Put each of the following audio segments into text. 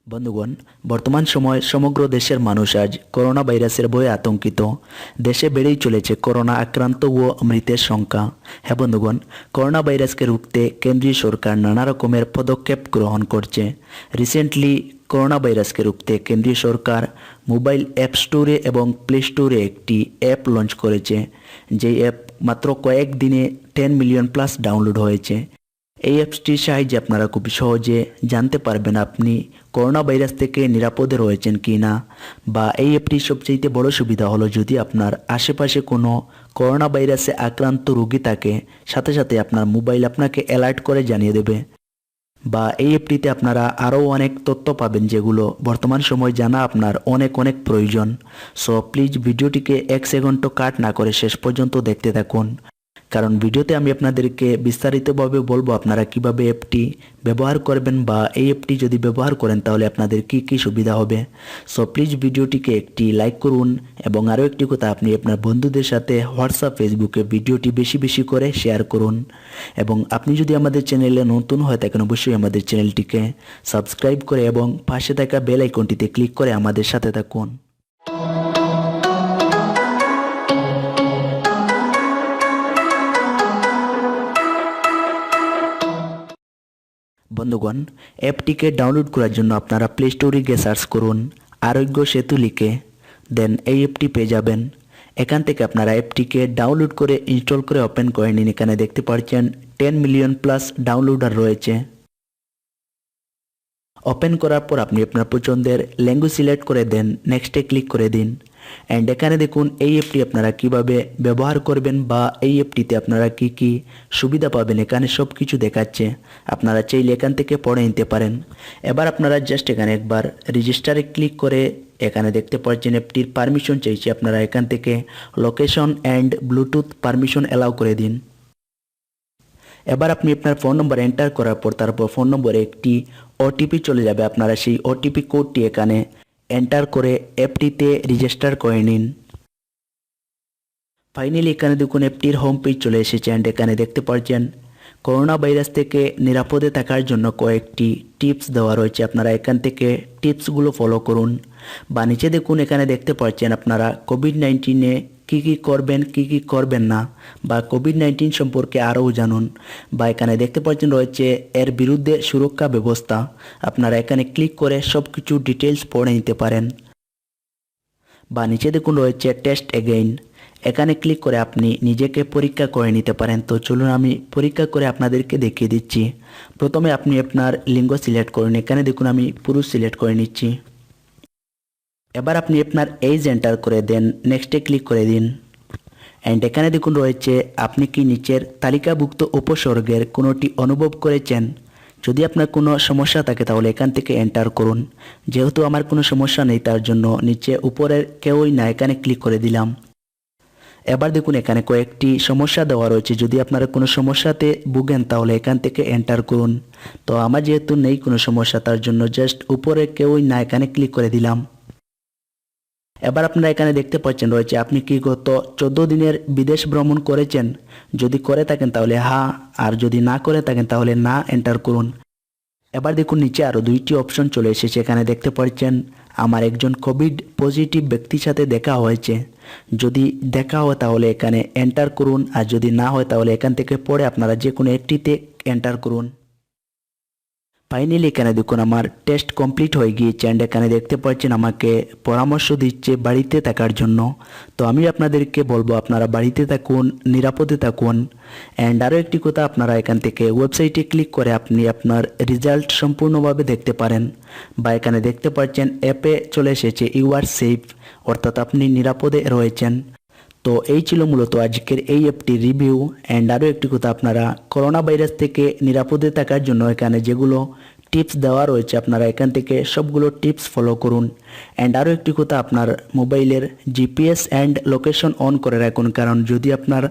বন্ধুগণ, বর্তমান সময়ে সমগ্র দেশের মানুষ আজ করোনা ভাইরাসের ভয়ে আতঙ্কিত। দেশে বেড়েই চলেছে করোনা আক্রান্ত ও মৃতের সংখ্যা। হ্যাঁ বন্ধুগণ, করোনা ভাইরাসকে রুখতে কেন্দ্রীয় সরকার নানা রকমের পদক্ষেপ গ্রহণ করছে। রিসেন্টলি করোনা ভাইরাসকে রুখতে কেন্দ্রীয় সরকার মোবাইল অ্যাপ স্টোরে এবং প্লে স্টোরে একটি অ্যাপ লঞ্চ করেছে। যেই অ্যাপ মাত্র কয়েক দিনে 10 মিলিয়ন প্লাস ডাউনলোড হয়েছে। এই অ্যাপসটির সাহায্যে আপনারা খুব সহজে জানতে পারবেন আপনি করোনা ভাইরাস থেকে নিরাপদে রয়েছেন কি না। বা এই অ্যাপটির সবচেয়ে বড় সুবিধা হলো, যদি আপনার আশেপাশে কোনো করোনা ভাইরাসে আক্রান্ত রোগী থাকে, সাথে সাথে আপনার মোবাইল আপনাকে অ্যালার্ট করে জানিয়ে দেবে। বা এই অ্যাপটিতে আপনারা আরও অনেক তথ্য পাবেন, যেগুলো বর্তমান সময় জানা আপনার অনেক অনেক প্রয়োজন। সো প্লিজ ভিডিওটিকে 1 সেকেন্ডও কাট না করে শেষ পর্যন্ত দেখতে থাকুন, কারণ ভিডিওতে আমি আপনাদেরকে বিস্তারিতভাবে বলবো আপনারা কিভাবে অ্যাপটি ব্যবহার করবেন, বা এই অ্যাপটি যদি ব্যবহার করেন তাহলে আপনাদের কি কি সুবিধা হবে। সো প্লিজ ভিডিওটিকে একটি লাইক করুন, এবং আরও একটি কথা, আপনি আপনার বন্ধুদের সাথে হোয়াটসঅ্যাপ ফেসবুকে ভিডিওটি বেশি বেশি করে শেয়ার করুন। এবং আপনি যদি আমাদের চ্যানেলে নতুন হয়ে থাকেন, অবশ্যই আমাদের চ্যানেলটিকে সাবস্ক্রাইব করে এবং পাশে থাকা বেল আইকনটিতে ক্লিক করে আমাদের সাথে থাকুন। বন্ধুগণ, অ্যাপটিকে ডাউনলোড করার জন্য আপনারা প্লে স্টোরে গিয়ে সার্চ করুন আরোগ্য সেতু লিখে, দেন এই অ্যাপটি পেয়ে যাবেন। এখান থেকে আপনারা অ্যাপটিকে ডাউনলোড করে ইনস্টল করে ওপেন করে নিন। এখানে দেখতে পাচ্ছেন 10 মিলিয়ন প্লাস ডাউনলোডার রয়েছে। ওপেন করার পর আপনি আপনার পছন্দের ল্যাঙ্গুয়েজ সিলেক্ট করে দেন, নেক্সটে ক্লিক করে দিন। অ্যান্ড এখানে দেখুন এই অ্যাপটি আপনারা কিভাবে ব্যবহার করবেন, বা এই অ্যাপটিতে আপনারা কি কি সুবিধা পাবেন, এখানে সব কিছু দেখাচ্ছে। আপনারা চাইলে এখান থেকে পড়ে নিতে পারেন। এবার আপনারা জাস্ট এখানে একবার রেজিস্টারে ক্লিক করে এখানে দেখতে পাচ্ছেন অ্যাপটির পারমিশন চাইছে। আপনারা এখান থেকে location and Bluetooth permission allow করে দিন। এবার আপনি আপনার ফোন নম্বর এন্টার করার পর তারপর ফোন নম্বরে একটি ওটিপি চলে যাবে। আপনারা সেই ওটিপি কোডটি এখানে এন্টার করে অ্যাপটিতে রেজিস্টার করে নিন। ফাইনালি এখানে দেখুন অ্যাপটির হোম পেজ চলে এসেছে। অ্যান্ড এখানে দেখতে পাচ্ছেন করোনা ভাইরাস থেকে নিরাপদে থাকার জন্য কয়েকটি টিপস দেওয়া রয়েছে। আপনারা এখান থেকে টিপসগুলো ফলো করুন। বা নিচে দেখুন এখানে দেখতে পাচ্ছেন আপনারা কোভিড-19-এ কী কী করবেন, কী কী করবেন না, বা কোভিড-19 সম্পর্কে আরও জানুন। বা এখানে দেখতে পাচ্ছেন রয়েছে এর বিরুদ্ধে সুরক্ষা ব্যবস্থা। আপনারা এখানে ক্লিক করে সব কিছু ডিটেলস পড়ে নিতে পারেন। বা নিচে দেখুন রয়েছে টেস্ট এগেইন, এখানে ক্লিক করে আপনি নিজেকে পরীক্ষা করে নিতে পারেন। তো চলুন আমি পরীক্ষা করে আপনাদেরকে দেখিয়ে দিচ্ছি। প্রথমে আপনি আপনার লিঙ্গ সিলেক্ট করুন। এখানে দেখুন আমি পুরুষ সিলেক্ট করে নিচ্ছি। এবার আপনি আপনার এজ এন্টার করে দেন, নেক্সটে ক্লিক করে দিন। অ্যান্ড এখানে দেখুন রয়েছে আপনি কি নিচের তালিকাভুক্ত উপসর্গের কোনোটি অনুভব করেছেন। যদি আপনার কোনো সমস্যা থাকে তাহলে এখান থেকে এন্টার করুন। যেহেতু আমার কোনো সমস্যা নেই, তার জন্য নিচে উপরের কেউই না এখানে ক্লিক করে দিলাম। এবার দেখুন এখানে কয়েকটি সমস্যা দেওয়া রয়েছে। যদি আপনারা কোনো সমস্যাতে ভুগেন তাহলে এখান থেকে এন্টার করুন। তো আমার যেহেতু নেই কোনো সমস্যা, তার জন্য জাস্ট উপরে কেউই না এখানে ক্লিক করে দিলাম। এবার আপনারা এখানে দেখতে পাচ্ছেন রয়েছে আপনি কি গত 14 দিনের বিদেশ ভ্রমণ করেছেন। যদি করে থাকেন তাহলে হ্যাঁ, আর যদি না করে থাকেন তাহলে না এন্টার করুন। এবার দেখুন নিচে আরও 2টি অপশন চলে এসেছে। এখানে দেখতে পাচ্ছেন আমার একজন কোভিড পজিটিভ ব্যক্তির সাথে দেখা হয়েছে। যদি দেখা হয় তাহলে এখানে এন্টার করুন, আর যদি না হয় তাহলে এখান থেকে পড়ে আপনারা যে কোনো একটিতে এন্টার করুন। ফাইনালি এখানে দেখুন আমার টেস্ট কমপ্লিট হয়ে গিয়েছে। অ্যান্ড এখানে দেখতে পাচ্ছেন আমাকে পরামর্শ দিচ্ছে বাড়িতে থাকার জন্য। তো আমি আপনাদেরকে বলবো আপনারা বাড়িতে থাকুন, নিরাপদে থাকুন। অ্যান্ড আরও একটি কথা, আপনারা এখান থেকে ওয়েবসাইটে ক্লিক করে আপনি আপনার রেজাল্ট সম্পূর্ণভাবে দেখতে পারেন। বা এখানে দেখতে পাচ্ছেন অ্যাপে চলে এসেছে ইউ আর সেফ, অর্থাৎ আপনি নিরাপদে রয়েছেন। তো এই ছিল মূলত আজকের এই অ্যাপটির রিভিউ। অ্যান্ড আরও একটি কথা, আপনারা করোনা ভাইরাস থেকে নিরাপদে থাকার জন্য এখানে যেগুলো টিপস দেওয়া রয়েছে আপনারা এখান থেকে সবগুলো টিপস ফলো করুন। অ্যান্ড আরও একটি কথা, আপনার মোবাইলের জিপিএস অ্যান্ড লোকেশন অন করে রাখুন, কারণ যদি আপনার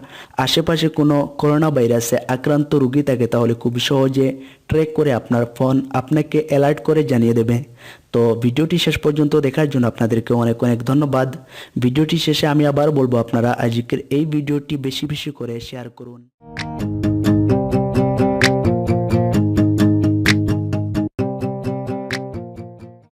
আশেপাশে কোনো করোনা ভাইরাসে আক্রান্ত রোগী থাকে তাহলে খুব সহজে ট্র্যাক করে আপনার ফোন আপনাকে অ্যালার্ট করে জানিয়ে দেবে। তো ভিডিওটি শেষ পর্যন্ত দেখার জন্য আপনাদেরকে অনেক অনেক ধন্যবাদ। ভিডিওটি শেষে আমি আবার বলবো আপনারা আজকের এই ভিডিওটি বেশি বেশি করে শেয়ার করুন।